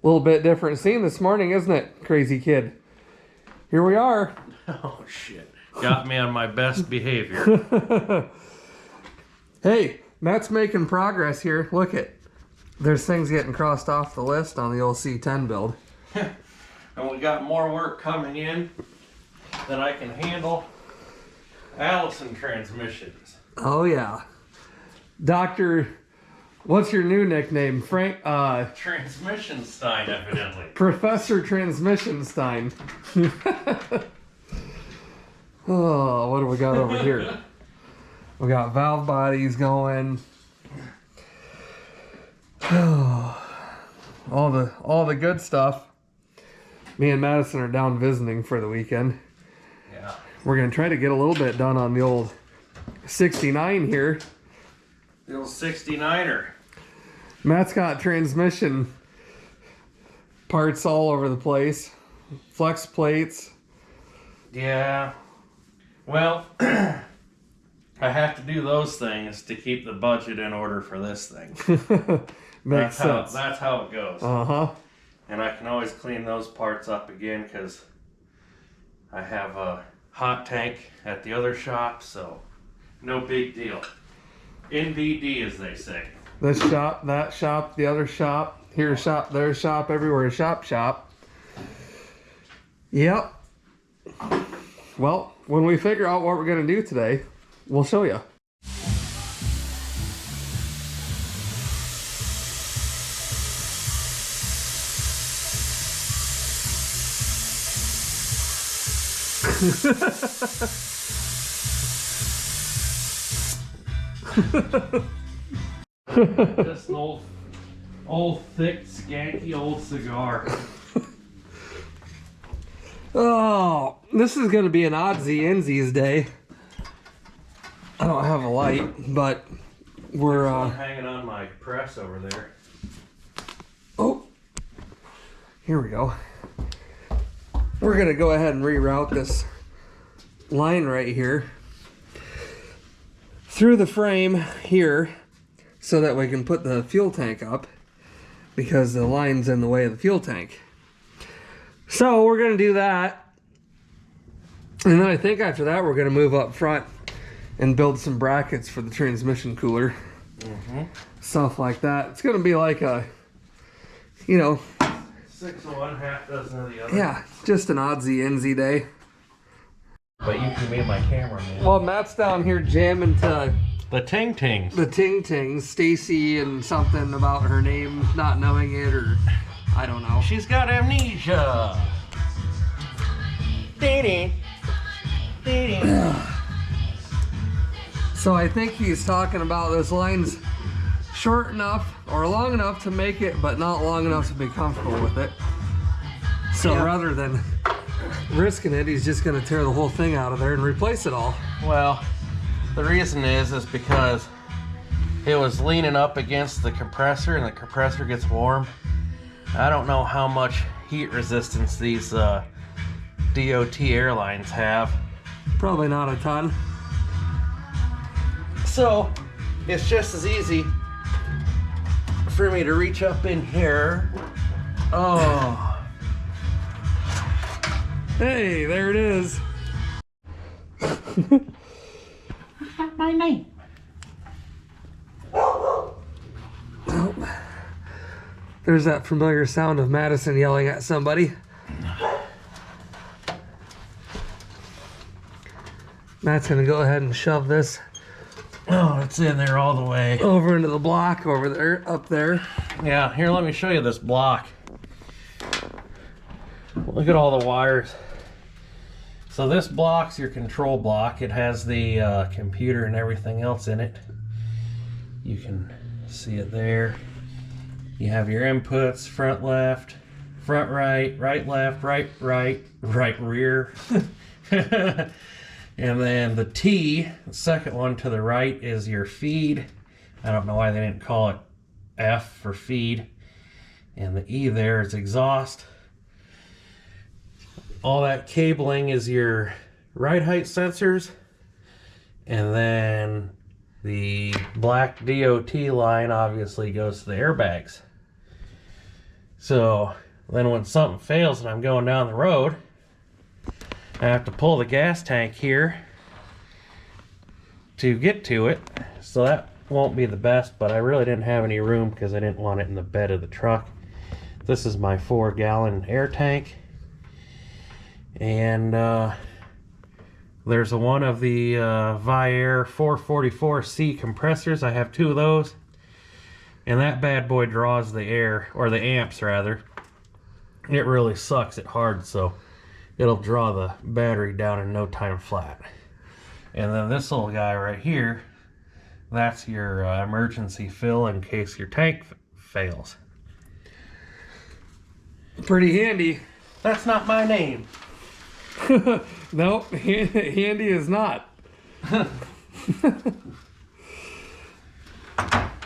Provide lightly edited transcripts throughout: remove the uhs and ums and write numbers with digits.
A little bit different scene this morning, isn't it, crazy kid? Here we are. Oh, shit. Got me on my best behavior. Hey, Matt's making progress here. Look it. There's things getting crossed off the list on the old C10 build. And we got more work coming in than I can handle. Allison transmissions. Oh, yeah. Doctor, what's your new nickname? Frank, Transmission Stein, evidently. Professor Transmissionstein. Oh, what do we got over here? We got valve bodies going. All the good stuff. Me and Madison are down visiting for the weekend. Yeah. We're gonna try to get a little bit done on the old 69 here. The old 69er. Matt's got transmission parts all over the place. Flex plates. Yeah. Well, I have to do those things to keep the budget in order for this thing. Makes sense. That's how it goes. Uh-huh. And I can always clean those parts up again because I have a hot tank at the other shop, so no big deal. NVD, as they say. This shop, that shop, the other shop, here shop, there shop, everywhere shop. Yep. Well, when we figure out what we're going to do today, we'll show you. Just an old thick, skanky old cigar. Oh, this is going to be an oddsy endsies day. I don't have a light, but we're hanging on my press over there. Oh, here we go. We're going to go ahead and reroute this line right here through the frame here so that we can put the fuel tank up because the line's in the way of the fuel tank. So we're going to do that. And then I think after that we're going to move up front and build some brackets for the transmission cooler. Mm-hmm. Stuff like that. It's going to be like a, you know, 6 of one, half dozen of the other. yeah, just an oddsy endsy day. But you can be my cameraman. Well, Matt's down here jamming to The Ting Tings. the Ting Tings, Stacy and something about her name not knowing it, or I don't know. She's got amnesia. Dee-dee. Dee-dee. So I think he's talking about this line's short enough or long enough to make it, but not long enough to be comfortable with it. So Yeah. rather than risking it, he's just going to tear the whole thing out of there and replace it all. Well, the reason is because it was leaning up against the compressor and the compressor gets warm. I don't know how much heat resistance these DOT airlines have. Probably not a ton. So it's just as easy for me to reach up in here. Oh. Hey, there it is. My name. There's that familiar sound of Madison yelling at somebody. Matt's gonna go ahead and shove this Oh, it's in there all the way. over into the block over there, up there. Yeah, here, let me show you this block. Look at all the wires. So this block's your control block. It has the computer and everything else in it. You can see it there. You have your inputs, front left, front right, right left, right rear. And then the T, the second one to the right, is your feed. I don't know why they didn't call it F for feed. And the E there is exhaust. All that cabling is your ride height sensors. And then the black DOT line obviously goes to the airbags. So then when something fails and I'm going down the road, I have to pull the gas tank here to get to it. So that won't be the best, but I really didn't have any room because I didn't want it in the bed of the truck. This is my 4-gallon air tank. And there's one of the Viair 444C compressors. I have 2 of those. And that bad boy draws the air, or the amps rather. It really sucks it hard, so it'll draw the battery down in no time flat. And then this little guy right here, that's your emergency fill in case your tank fails. Pretty handy. That's not my name. No, handy is not.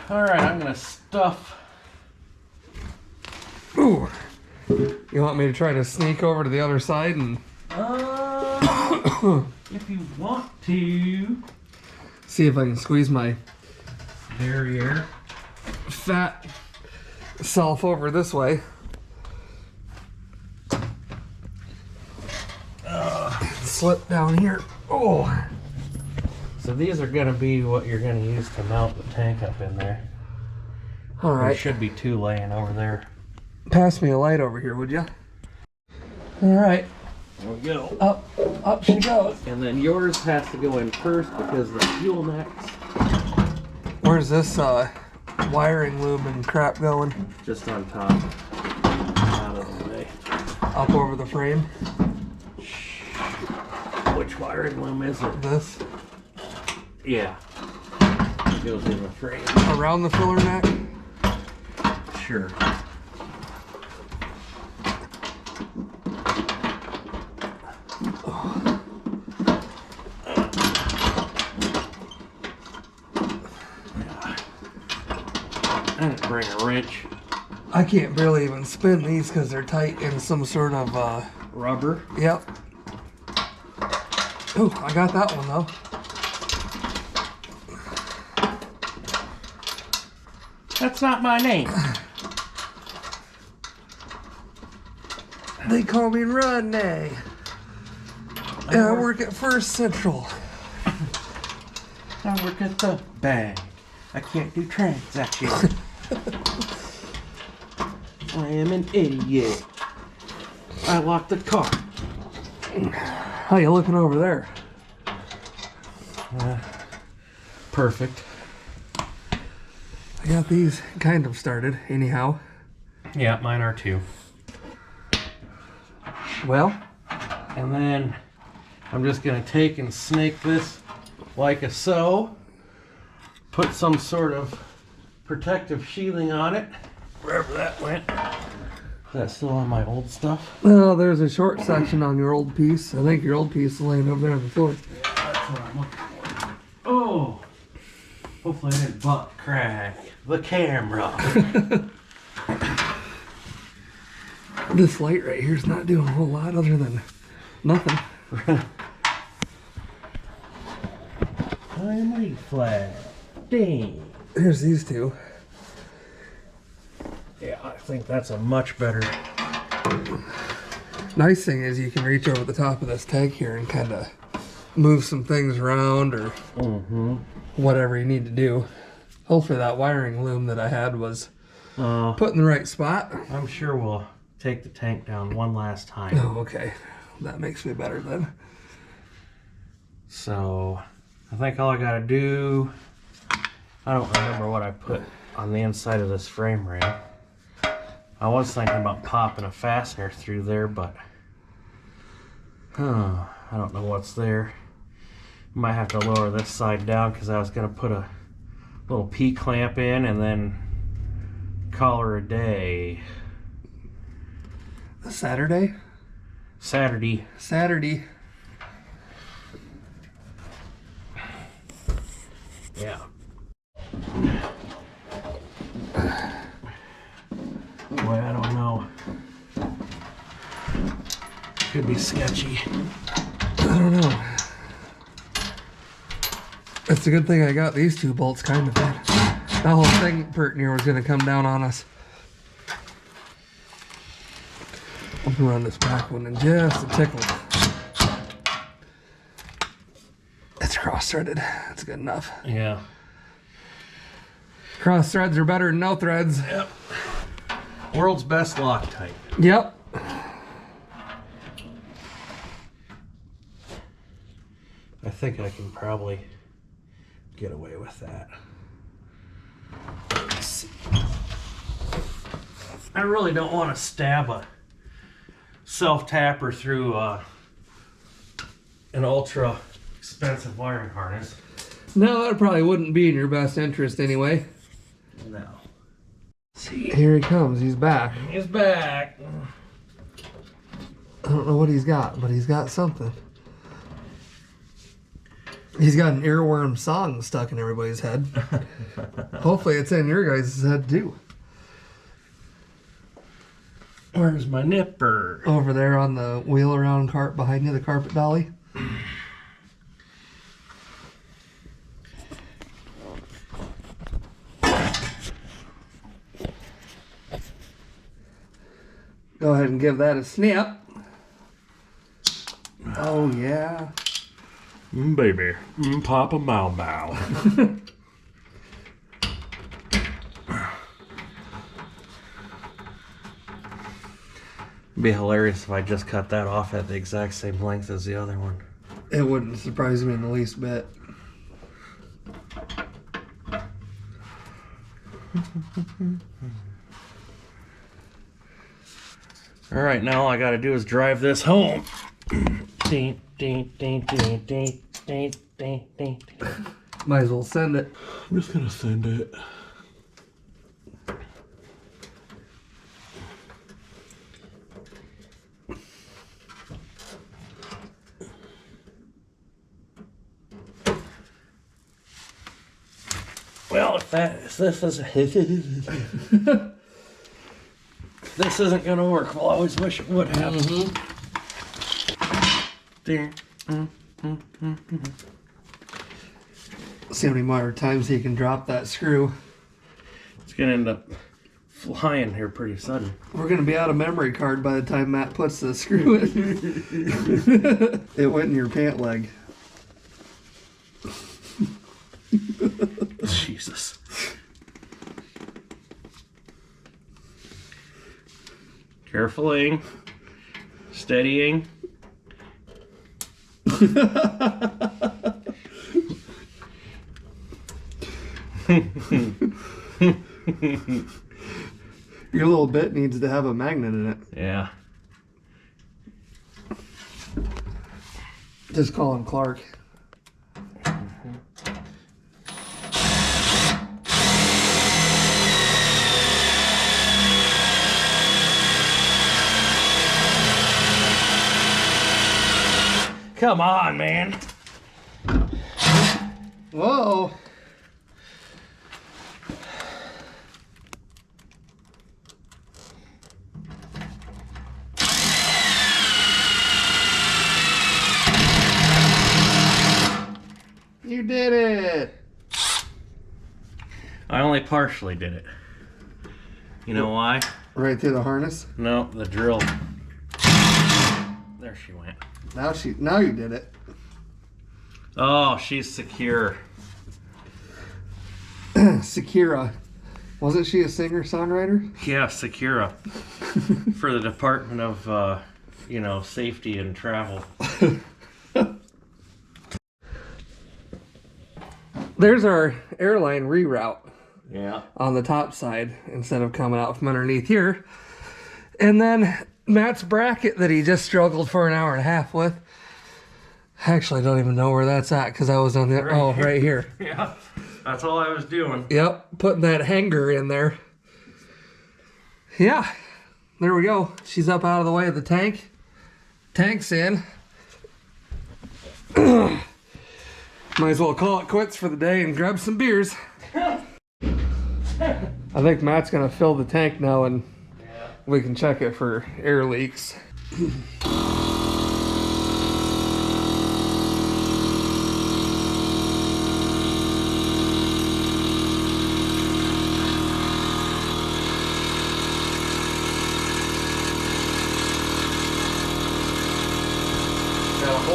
Alright, I'm going to stuff. Ooh. You want me to try to sneak over to the other side and... If you want to. see if I can squeeze my Derriere. fat self over this way. Slip down here. Oh. So these are going to be what you're going to use to mount the tank up in there. All There right. should be 2 laying over there. Pass me a light over here, would you? All right. There we go. Up she goes. And then yours has to go in first because the fuel necks Where's this wiring loom and crap going? just on top. Out of the way. Up over the frame? Which wiring loom is it? This? Yeah. It goes in the frame. Around the filler neck? Sure. I didn't bring a wrench. I can't barely even spin these because they're tight in some sort of, Rubber. yep. Oh, I got that one though. That's not my name. They call me Rodney. And I work at First Central. I work at the bank. I can't do transactions. I am an idiot. I locked the car. How you looking over there? Perfect. I got these kind of started, anyhow. Yeah, mine are too. Well, And then I'm just going to take and snake this like a so. Put some sort of protective sheathing on it. Wherever that went. Is that still on my old stuff? well, there's a short section on your old piece. I think your old piece is laying over there on the floor. Yeah, that's what I'm looking for. Oh! Hopefully I didn't butt crack the camera. This light right here is not doing a whole lot other than nothing. Timely flag. Dang. Here's these two. Yeah, I think that's a much better. Nice thing is you can reach over the top of this tank here and kind of move some things around or whatever you need to do. Hopefully that wiring loom that I had was put in the right spot. I'm sure we'll take the tank down one last time. Oh, okay. That makes me better then. So, I think all I gotta do, I don't remember what I put on the inside of this frame rail. I was thinking about popping a fastener through there, but I don't know what's there. Might have to lower this side down because I was gonna put a little P-clamp in and then call her a day. Saturday? Saturday. Yeah. Boy, I don't know. Could be sketchy. I don't know. It's a good thing I got these two bolts kind of in. That whole thing pert near was going to come down on us. I'm gonna run this back one in just a tickle. It's cross-threaded. That's good enough. Yeah. Cross threads are better than no threads. Yep. World's best Loctite. Yep. I think I can probably get away with that. Let's see. I really don't want to stab a self-tapper through an ultra expensive wiring harness. No, that probably wouldn't be in your best interest anyway. No. See, Here he comes. He's back. he's back. I don't know what he's got, but he's got something. He's got an earworm song stuck in everybody's head. Hopefully it's in your guys' head too. Where's my nipper? Over there on the wheel around cart behind you, the carpet dolly. Go ahead and give that a snip. Oh yeah. Baby. Papa Mau Mau. It'd be hilarious if I just cut that off at the exact same length as the other one. It wouldn't surprise me in the least bit. All right, now all I gotta do is drive this home. Ding, ding, ding, ding, ding, ding, ding, ding. Might as well send it. I'm just gonna send it. Well, if this isn't gonna work, we'll always wish it would have. See how many more times he can drop that screw. It's gonna end up flying here pretty sudden. We're gonna be out of memory card by the time Matt puts the screw in. It went in your pant leg. Jesus. Carefully. Steadying. Your little bit needs to have a magnet in it. Yeah. Just call him Clark. Come on, man. Whoa. You did it. I only partially did it. You know why? Right through the harness. No, the drill. There she went. Now you did it. Oh, she's secure. Sakira. Wasn't she a singer-songwriter? Yeah, Secura. For the Department of, Safety and Travel. There's our airline reroute Yeah. on the top side instead of coming out from underneath here. And then Matt's bracket that he just struggled for an hour and a half with. Actually, I don't even know where that's at because I was on the... right here. Yeah, that's all I was doing. Yep, putting that hanger in there. Yeah, there we go. She's up out of the way of the tank. Tank's in. Might as well call it quits for the day and grab some beers. I think Matt's gonna fill the tank now and we can check it for air leaks.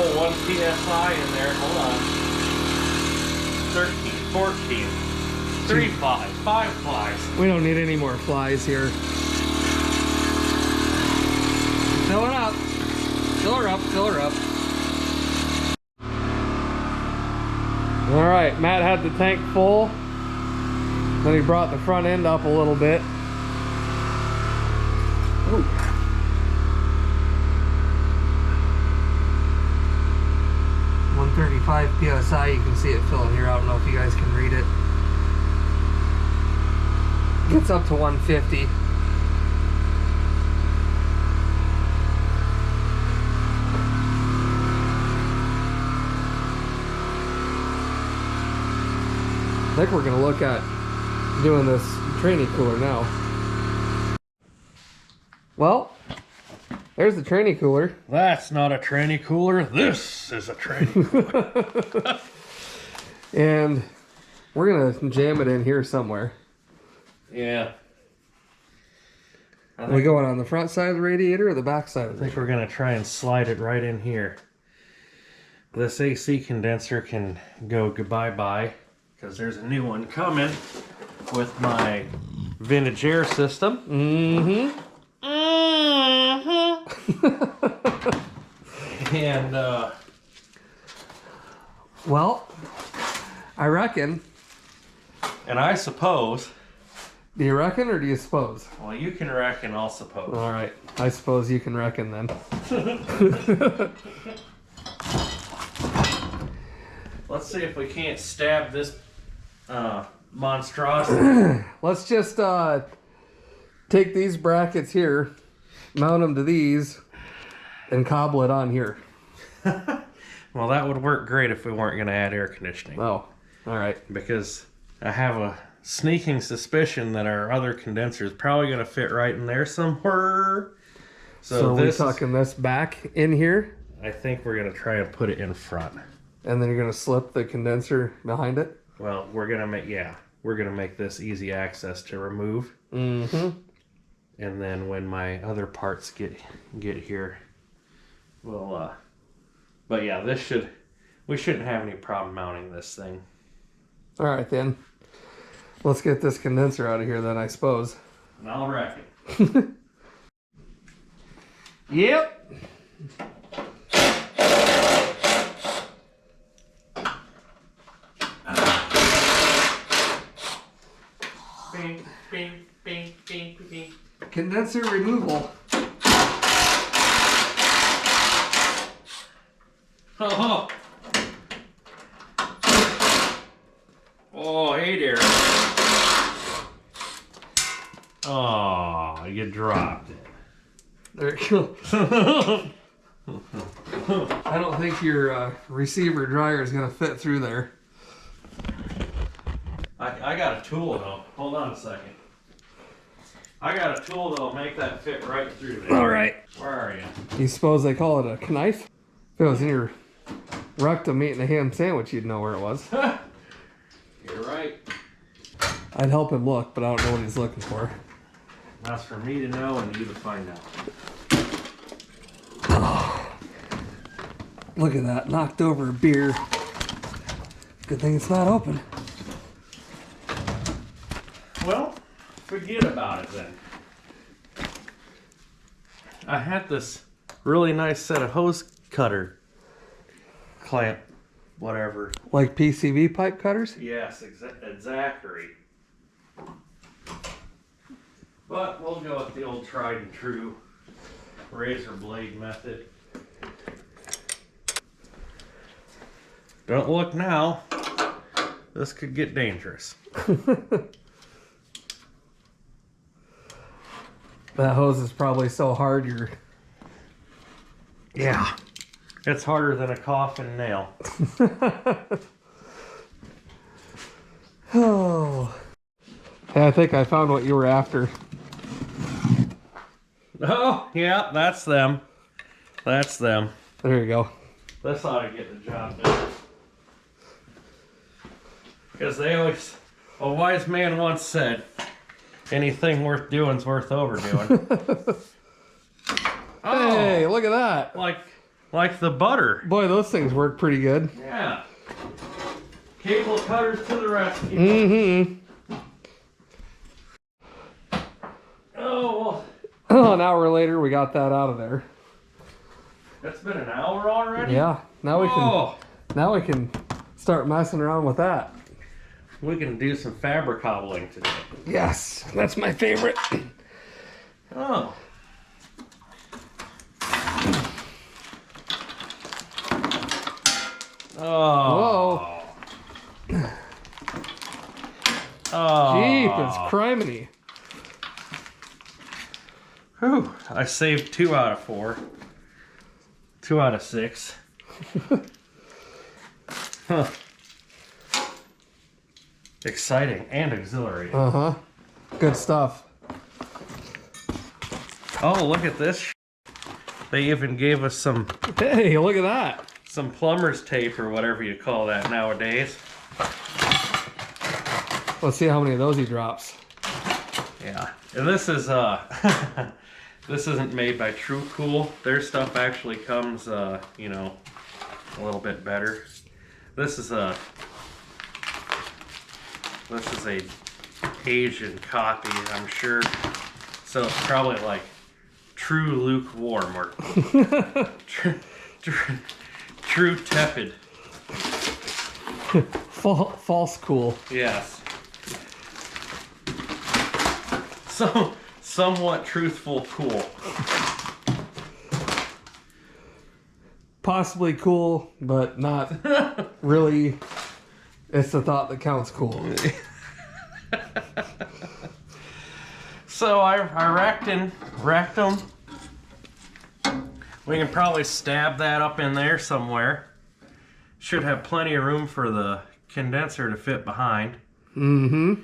Oh, 1 PSI in there. Hold on. 13, 14, 3 flies, 5 flies. We don't need any more flies here. Fill it up. Fill her up. Fill her up. All right, Matt had the tank full. Then he brought the front end up a little bit. Ooh. PSI, you can see it filling here. I don't know if you guys can read it. Gets up to 150. I think we're going to look at doing this training cooler now. Well, there's the training cooler. That's not a tranny cooler. This is a tranny cooler. And we're going to jam it in here somewhere. Yeah. Are we going on the front side of the radiator or the back side of the radiator? I think we're going to try and slide it right in here. This AC condenser can go goodbye-bye because there's a new one coming with my vintage air system. Mm-hmm. And well, I reckon. And I suppose. Do you reckon or do you suppose? Well, you can reckon, I'll suppose. All right, I suppose you can reckon then. Let's see if we can't stab this monstrosity. Let's just take these brackets here, mount them to these, and cobble it on here. Well, that would work great if we weren't going to add air conditioning. Oh, all right. Because I have a sneaking suspicion that our other condenser is probably going to fit right in there somewhere. So we're tucking this back in here? I think we're going to try and put it in front. And then you're going to slip the condenser behind it? Well, we're going to make this easy access to remove. Mm-hmm. And then when my other parts get here, we'll but yeah, we shouldn't have any problem mounting this thing. All right then. Let's get this condenser out of here then, I suppose. And I'll reckon. Yep. Bing, bing, bing, bing, bing. Condenser removal. Oh, oh, hey there. Oh, you dropped it. There you go. I don't think your receiver dryer is going to fit through there. I got a tool though. Hold on a second. I got a tool that'll make that fit right through there. All right. Where are you? You suppose they call it a knife? If it was in your rectum eating a ham sandwich, you'd know where it was. You're right. I'd help him look, but I don't know what he's looking for. That's for me to know and you to find out. Oh, look at that. Knocked over a beer. Good thing it's not open. Well, forget about it then. I had this really nice set of hose cutter clamp, whatever. Like PCV pipe cutters? Yes, exactly. But we'll go with the old tried and true razor blade method. Don't look now. This could get dangerous. That hose is probably so hard you're... Yeah. It's harder than a coffin nail. Oh. Hey, I think I found what you were after. Oh, yeah, that's them. That's them. There you go. This ought to get the job done. Because they always... A wise man once said, anything worth doing's worth overdoing. Oh, hey, look at that. Like Like the butter. Boy, those things work pretty good. Yeah. Cable cutters to the rescue. Mm-hmm. Oh, An hour later, we got that out of there. that's been an hour already? Yeah. Now we can start messing around with that. We can do some fabric cobbling today. Yes, that's my favorite. Oh. Oh. Whoa. Oh. Jeepers, criminy. Whew. I saved 2 out of 4. 2 out of 6. Huh. Exciting and exhilarating. Uh-huh. Good stuff. Oh, look at this. They even gave us some Hey, look at that. plumber's tape or whatever you call that nowadays. Let's see how many of those he drops. Yeah. And this is this isn't made by True Cool. Their stuff actually comes you know, a little bit better. This is a Asian copy, I'm sure. So it's probably like true lukewarm or true tepid. False cool. Yes. So somewhat truthful cool. Possibly cool, but not really. It's the thought that counts cool. So I racked them. We can probably stab that up in there somewhere. Should have plenty of room for the condenser to fit behind. Mm-hmm.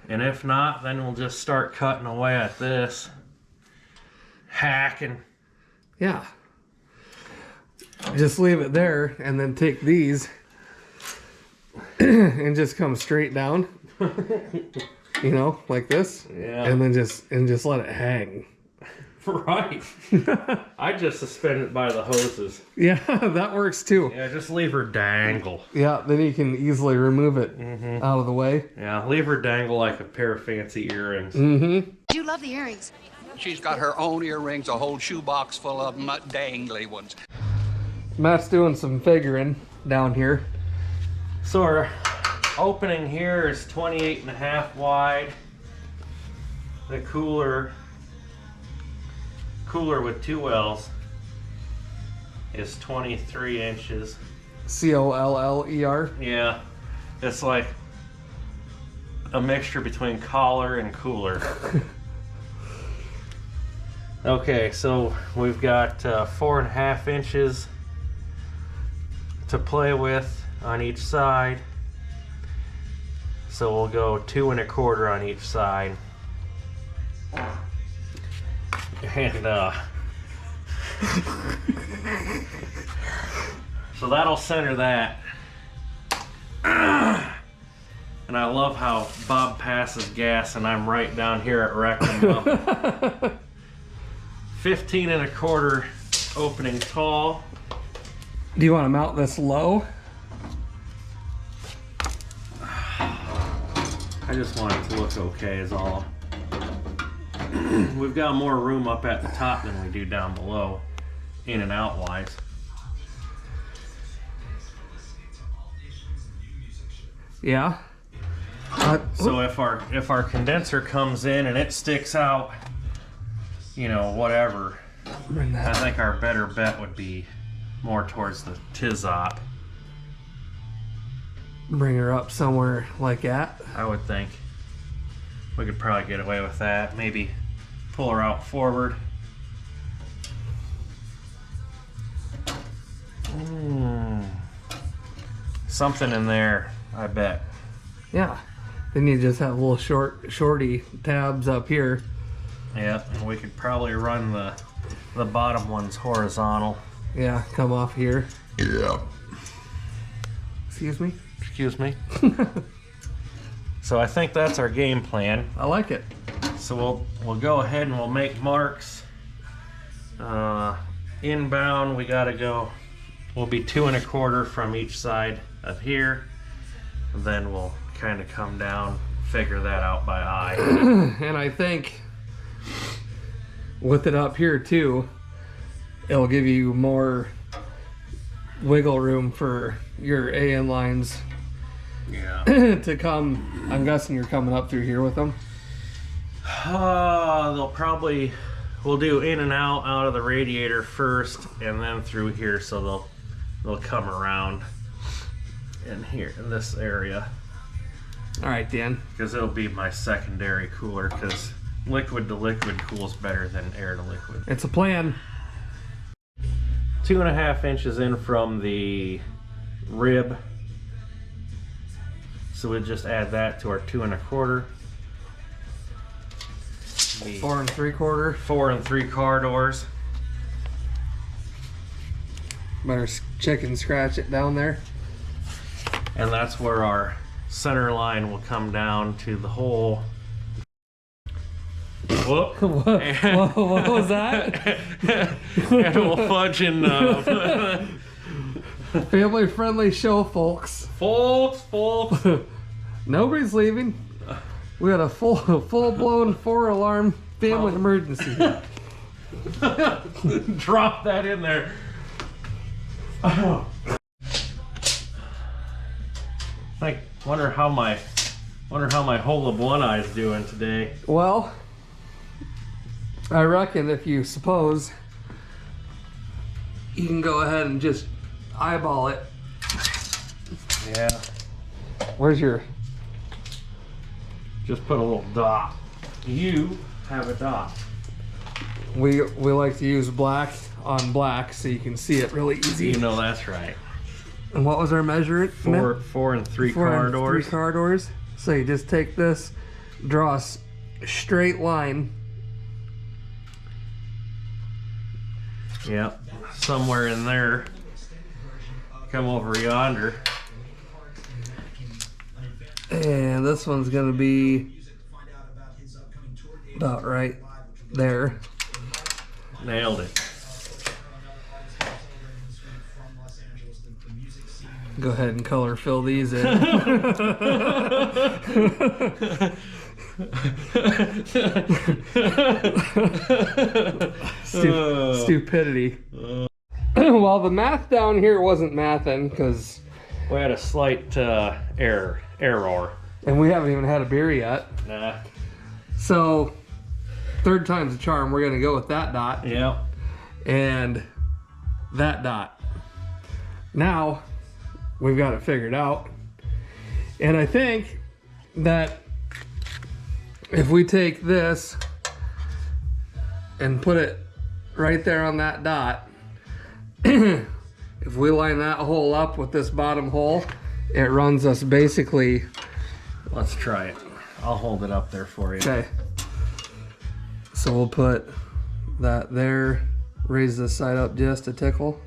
And if not, then we'll just start cutting away at this. Hacking. Yeah. Just leave it there and then take these and just come straight down. You know, like this. Yeah. And then just let it hang. Right. I just suspend it by the hoses. Yeah, that works too. Yeah, just leave her dangle. Yeah, then you can easily remove it out of the way. Yeah, leave her dangle like a pair of fancy earrings. Mm-hmm. You love the earrings. She's got her own earrings, a whole shoebox full of them, dangly ones. Matt's doing some figuring down here. So our opening here is 28.5 wide. The cooler with 2 L's is 23 inches. C-O-L-L-E-R. Yeah, it's like a mixture between collar and cooler. Okay, so we've got 4.5 inches to play with on each side. So we'll go 2 1/4 on each side. And so that'll center that. And I love how Bob passes gas and I'm right down here at rectum. 15 1/4 opening tall. Do you want to mount this low? I just want it to look okay is all. We've got more room up at the top than we do down below, in and out wise. Yeah. So if our condenser comes in and it sticks out, you know, whatever, I think our better bet would be more towards the Tizop. Bring her up somewhere like that. I would think we could probably get away with that. Maybe pull her out forward. Something in there, I bet. Yeah. Then you just have little shorty tabs up here. Yep, and we could probably run the bottom ones horizontal. Yeah, come off here. Yeah. Excuse me? Excuse me. So I think that's our game plan. I like it. So we'll go ahead and we'll make marks inbound, we gotta go, we'll be 2 1/4 from each side of here. Then we'll kind of come down, figure that out by eye. And I think with it up here too, it'll give you more wiggle room for your AN lines Yeah. to come. I'm guessing you're coming up through here with them. They'll probably, we'll do in and out of the radiator first, and then through here, so they'll come around in here in this area, All right, Dan. because it'll be my secondary cooler, because liquid to liquid cools better than air to liquid. It's a plan. 2.5 inches in from the rib, so we'll just add that to our 2 1/4. The 4 3/4. 4 3 car doors. Better check and scratch it down there. And that's where our center line will come down to the hole. Whoop. What was that? And we'll fudge in Family friendly show, folks. folks. Nobody's leaving. We had a full blown 4-alarm family emergency. Drop that in there. Wonder how my hole of one eye's doing today. Well, I reckon if you suppose, you can go ahead and just eyeball it. Yeah. Where's your... Just put a little dot. You have a dot. We like to use black on black so you can see it really easy. You know that's right. And what was our measurement? 4 and 3 4 car and doors. 3 car doors. So you just take this, draw a straight line. Yep. Somewhere in there. Come over yonder. And this one's gonna be about right there. Nailed it. Go ahead and color fill these in. Stupidity. Well, the math down here wasn't mathing because We had a slight error. and we haven't even had a beer yet. Nah. So, third time's a charm. We're gonna go with that dot Yep. and that dot. Now, we've got it figured out. And I think that if we take this and put it right there on that dot, if we line that hole up with this bottom hole, it runs us basically... Let's try it. I'll hold it up there for you. Okay. So we'll put that there, raise this side up just a tickle,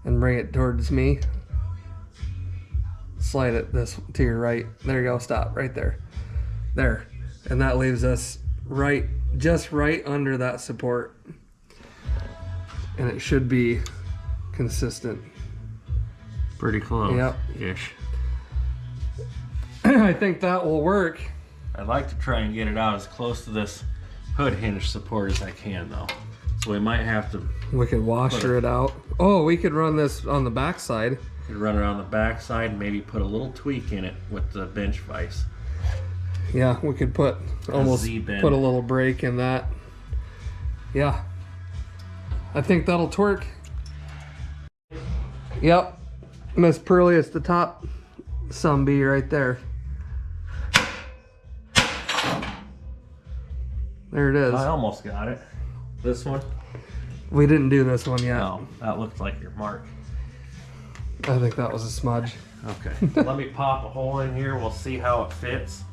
and bring it towards me. Slide it this to your right. There you go, stop, right there. There. And that leaves us right, just right under that support. And it should be consistent. Pretty close. Yep. Ish. I think that will work. I'd like to try and get it out as close to this hood hinge support as I can, though. So we might have to We could washer it out. Oh, we could run this on the back side. run it on the back side and maybe put a little tweak in it with the bench vise. Yeah, we could put almost Z-bend. put a little break in that. Yeah. I think that'll twerk. Yep. Miss Pearly, it's the top some bee right there. There it is. I almost got it. This one? We didn't do this one yet. No, that looked like your mark. I think that was a smudge. Okay. Let me pop a hole in here. We'll see how it fits.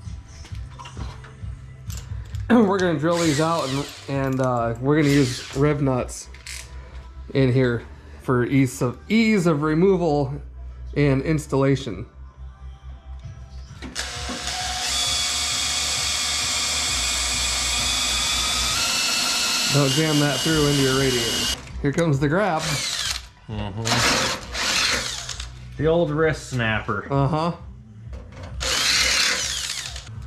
We're gonna drill these out and we're gonna use rib nuts in here for ease of removal and installation. Don't jam that through into your radiator. Here comes the grab. The old wrist snapper. Uh-huh.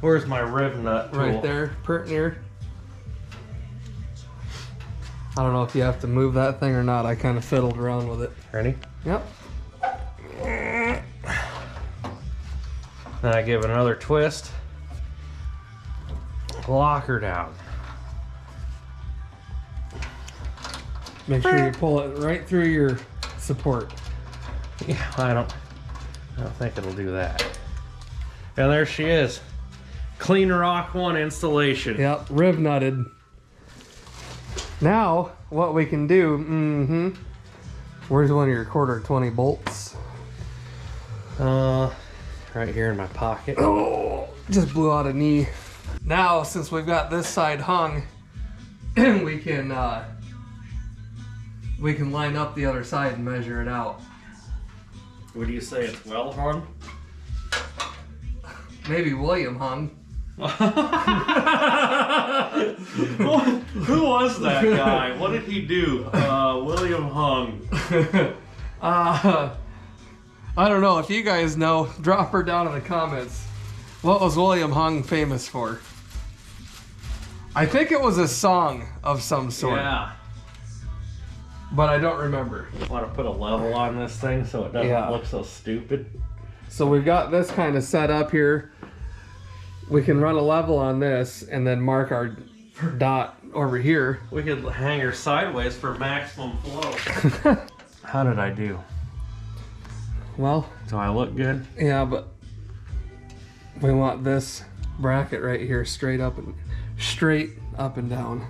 Where's my riv nut tool? Right there, pert near. I don't know if you have to move that thing or not. I kind of fiddled around with it. Ready? Yep. Then I give it another twist. Lock her down. Make sure you pull it right through your support. Yeah, I don't think it'll do that. And there she is. Clean Rock 1 installation. Yep, riv nutted. Now, what we can do, where's one of your 1/4 bolts? Right here in my pocket. Oh, just blew out a knee. Now, since we've got this side hung, we can line up the other side and measure it out. Would you say it's well hung? Maybe William hung. Who was that guy? What did he do? William Hung. I don't know. If you guys know, drop her down in the comments. What was William Hung famous for? I think it was a song of some sort. Yeah. But I don't remember. Want to put a level on this thing so it doesn't look so stupid? So we've got this kind of set up here. We can run a level on this and then mark our dot over here. We could hang her sideways for maximum flow. How did I do? Well, Do I look good? yeah, but we want this bracket right here straight up and down.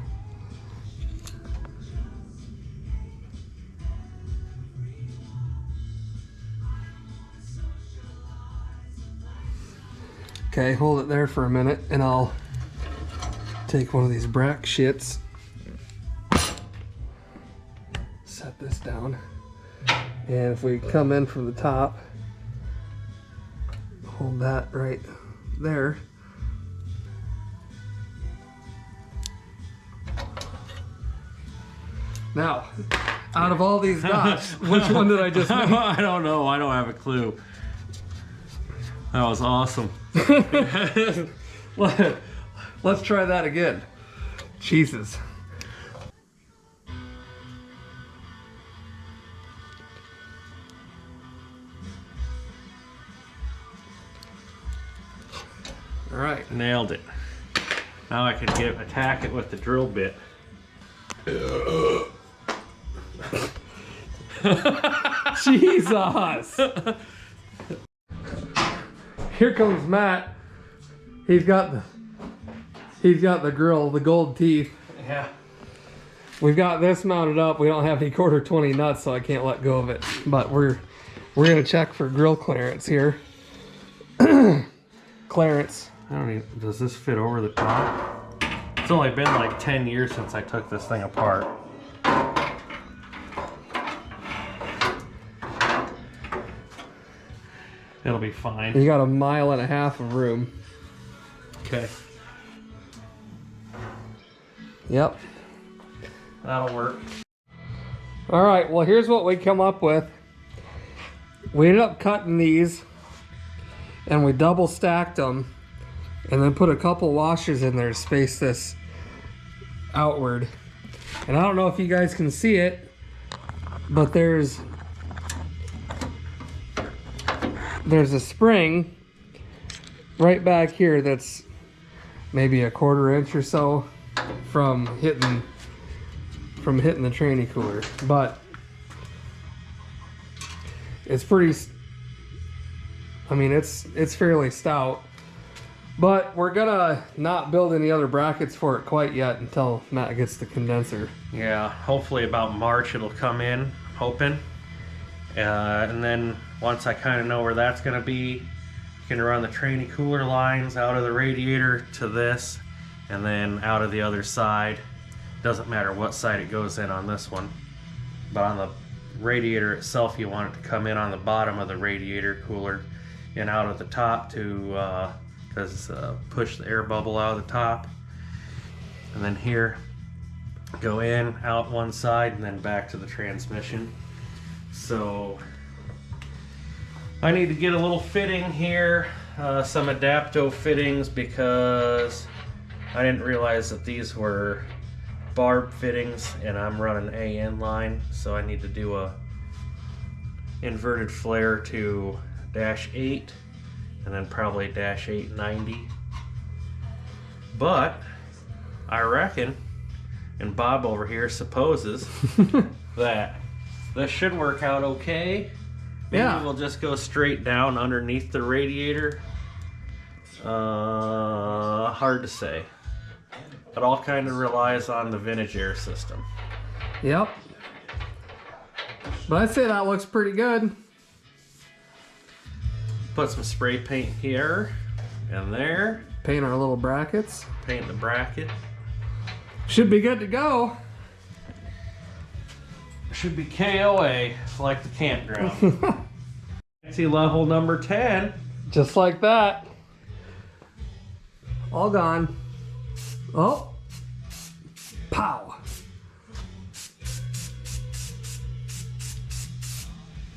Okay, hold it there for a minute and I'll take one of these brack shits. Set this down. And if we come in from the top, hold that right there. Now, out of all these dots, which one did I just make? I don't know. I don't have a clue. That was awesome. Let's try that again. Jesus. All right. Nailed it. Now I can attack it with the drill bit. Jesus. Here comes Matt. He's got the grill, the gold teeth. Yeah. We've got this mounted up. We don't have any 1/4 nuts, so I can't let go of it. But we're gonna check for grill clearance here. Clearance. Does this fit over the top? It's only been like 10 years since I took this thing apart. It'll be fine. You got 1.5 miles of room. Okay. Yep. That'll work. All right, well, here's what we come up with. We ended up cutting these and we double stacked them and then put a couple washers in there to space this outward. And I don't know if you guys can see it, but there's a spring right back here that's maybe 1/4 inch or so from hitting the tranny cooler, but it's pretty, I mean, it's fairly stout, but we're gonna not build any other brackets for it quite yet until Matt gets the condenser. Yeah, hopefully about March it'll come in, hoping. And then once I kind of know where that's going to be, you can run the tranny cooler lines out of the radiator to this and then out of the other side. Doesn't matter what side it goes in on this one, but on the radiator itself you want it to come in on the bottom of the radiator cooler and out of the top to push the air bubble out of the top. And then here go in, out one side, and then back to the transmission. So I need to get a little fitting here, some Adapto fittings, because I didn't realize that these were barb fittings and I'm running AN line, so I need to do a inverted flare to -8 and then probably -890. But I reckon, and Bob over here supposes, that this should work out okay. Maybe we'll just go straight down underneath the radiator. Hard to say. It all kind of relies on the vintage air system. Yep. But I'd say that looks pretty good. Put some spray paint here and there. Paint our little brackets. Paint the bracket. Should be good to go. Should be KOA, like the campground. See level number 10. Just like that. All gone. Oh. Pow.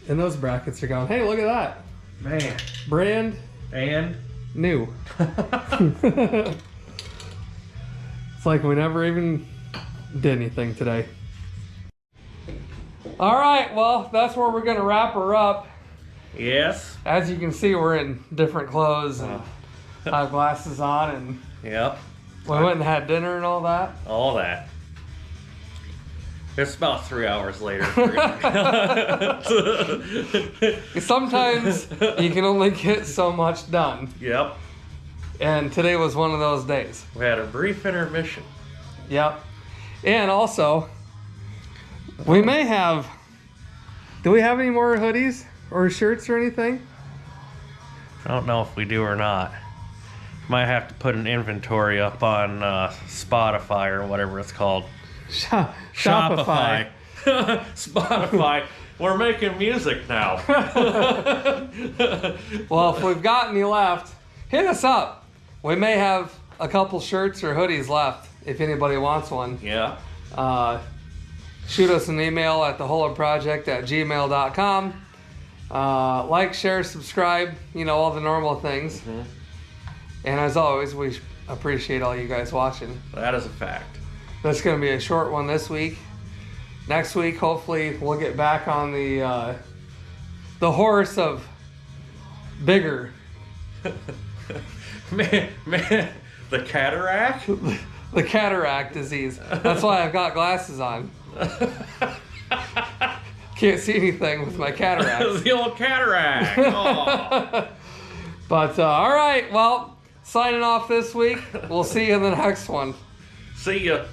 And those brackets are gone. Hey, look at that. Man. Brand And new. It's like we never even did anything today. All right, well, that's where we're gonna wrap her up. yes. As you can see, we're in different clothes and have glasses on, and Yep. we went and had dinner and all that. All that. It's about 3 hours later. Sometimes you can only get so much done, Yep. and today was one of those days. We had a brief intermission. Yep. And also, we may have... Do we have any more hoodies or shirts or anything? I don't know if we do or not. Might have to put an inventory up on Spotify or whatever it's called. Shopify. Spotify. We're making music now. Well, if we've got any left, hit us up. We may have a couple shirts or hoodies left if anybody wants one. Yeah. Shoot us an email at theholerproject@gmail.com. Like, share, subscribe, you know, all the normal things. Mm-hmm. And as always, we appreciate all you guys watching. That is a fact. That's going to be a short one this week. Next week, hopefully, we'll get back on the horse of bigger. man, the cataract? The cataract disease. That's why I've got glasses on. Can't see anything with my cataract. The old cataract. Oh. But, all right, well, signing off this week. We'll see you in the next one. See ya.